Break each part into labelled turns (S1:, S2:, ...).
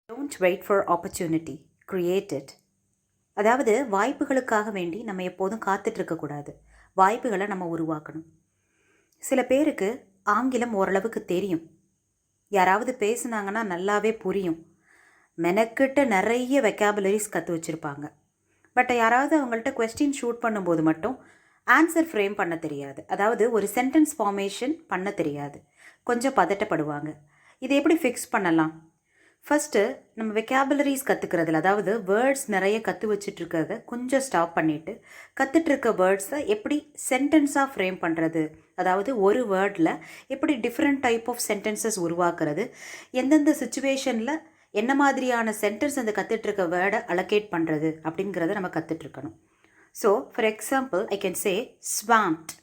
S1: Don't wait for opportunity, create it. அதாவது வாய்ப்புகளுக்காக வேண்டி நம்ம எப்போதும் காத்துட்ருக்கக்கூடாது. வாய்ப்புகளை நம்ம உருவாக்கணும். சில பேருக்கு ஆங்கிலம் ஓரளவுக்கு தெரியும். யாராவது பேசுனாங்கன்னா நல்லாவே புரியும். மெனக்கிட்ட நிறைய வெக்காபுலரிஸ் கற்று வச்சுருப்பாங்க. பட் யாராவது அவங்கள்ட்ட கொஸ்டின் ஷூட் பண்ணும்போது மட்டும் ஆன்சர் ஃப்ரேம் பண்ண தெரியாது. அதாவது ஒரு சென்டென்ஸ் ஃபார்மேஷன் பண்ண தெரியாது. கொஞ்சம் பதட்டப்படுவாங்க. இதை எப்படி ஃபிக்ஸ் பண்ணலாம்? ஃபஸ்ட்டு நம்ம வெக்காபுலரிஸ் கற்றுக்கிறதுல, அதாவது வேர்ட்ஸ் நிறைய கற்று வச்சுட்ருக்கிறத கொஞ்சம் ஸ்டாப் பண்ணிவிட்டு கற்றுட்ருக்க வேர்ட்ஸை எப்படி சென்டென்ஸாக ஃப்ரேம் பண்ணுறது, அதாவது ஒரு வேர்டில் எப்படி டிஃப்ரெண்ட் டைப் ஆஃப் சென்டென்சஸ் உருவாக்குறது, எந்தெந்த சுச்சுவேஷனில் என்ன மாதிரியான சென்டென்ஸ் அந்த கற்றுட்ருக்க வேர்டை அலோகேட் பண்ணுறது அப்படிங்கிறத நம்ம கற்றுட்ருக்கணும். So for example I can say swamped.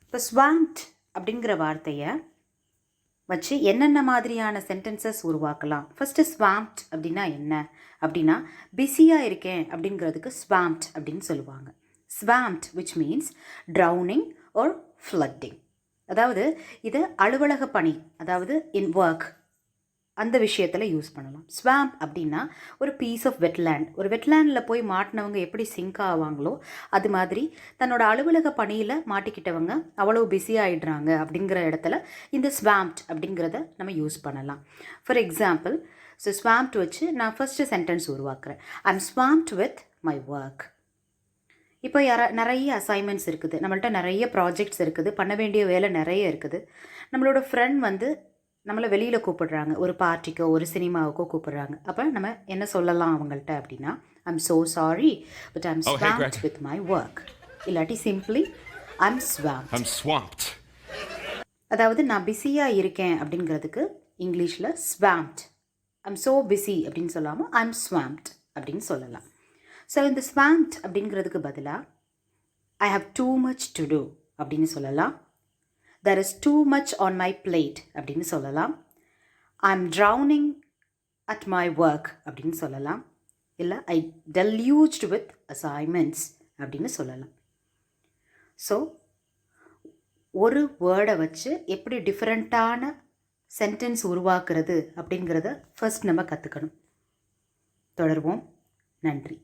S1: இப்போ ஸ்வாம்ப்ட் அப்படிங்கிற வார்த்தையை வச்சு என்னென்ன மாதிரியான சென்டென்சஸ் உருவாக்கலாம்? ஃபஸ்ட்டு ஸ்வாம்ப்ட் அப்படின்னா என்ன அப்படின்னா, பிஸியாக இருக்கேன் அப்படிங்கிறதுக்கு ஸ்வாம்ப்ட் அப்படின்னு சொல்லுவாங்க. Swamped which means drowning or flooding. அதாவது இது அலுவலக பணி, அதாவது இன் ஒர்க், அந்த விஷயத்தில் யூஸ் பண்ணலாம். ஸ்வாம்ப் அப்படின்னா ஒரு பீஸ் ஆஃப் வெட்லேண்ட். ஒரு வெட்லேண்டில் போய் மாட்டினவங்க எப்படி சிங்க் ஆவாங்களோ அது மாதிரி தன்னோட அலுவலக பணியில் மாட்டிக்கிட்டவங்க அவ்வளோ பிஸி ஆகிடுறாங்க அப்படிங்கிற இடத்துல இந்த ஸ்வாம்ப்ட் அப்படிங்கிறத நம்ம யூஸ் பண்ணலாம். ஃபார் எக்ஸாம்பிள், ஸோ ஸ்வாம்ப்ட் வச்சு நான் ஃபஸ்ட்டு சென்டென்ஸ் உருவாக்குறேன். I am swamped with my work. இப்போ நிறைய அசைன்மெண்ட்ஸ் இருக்குது, நம்மள்ட்ட நிறைய ப்ராஜெக்ட்ஸ் இருக்குது, பண்ண வேண்டிய வேலை நிறைய இருக்குது. நம்மளோட ஃப்ரெண்ட் வந்து நம்மளை வெளியில் கூப்பிடுறாங்க, ஒரு பார்ட்டிக்கோ ஒரு சினிமாவுக்கோ கூப்பிடுறாங்க. அப்போ நம்ம என்ன சொல்லலாம் அவங்கள்ட்ட அப்படின்னா, I'm so sorry but I'm swamped with my work. இல்லாட்டி சிம்பிளி ஐம் ஸ்வாம்ப்ட். அதாவது நான் பிஸியாக இருக்கேன் அப்படிங்கிறதுக்கு இங்கிலீஷில் ஸ்வாம்ப்ட். ஐம் ஸோ பிஸி அப்படின்னு சொல்லாமல் ஐம் ஸ்வாம்ப்ட் அப்படின்னு சொல்லலாம். ஸோ இந்த ஸ்வாம்ப்ட் அப்படிங்கிறதுக்கு பதிலாக I have too much to do அப்படின்னு சொல்லலாம். There is too much on my plate அப்படின்னு சொல்லலாம். I'm drowning at my work அப்படின்னு சொல்லலாம். இல்லை I deluged with assignments அப்படின்னு சொல்லலாம். ஸோ ஒரு வேர்டை வச்சு எப்படி டிஃப்ரெண்ட்டான சென்டென்ஸ் உருவாக்குறது அப்படிங்கிறத ஃபர்ஸ்ட் நம்ம கற்றுக்கணும். தொடர்வோம். நன்றி.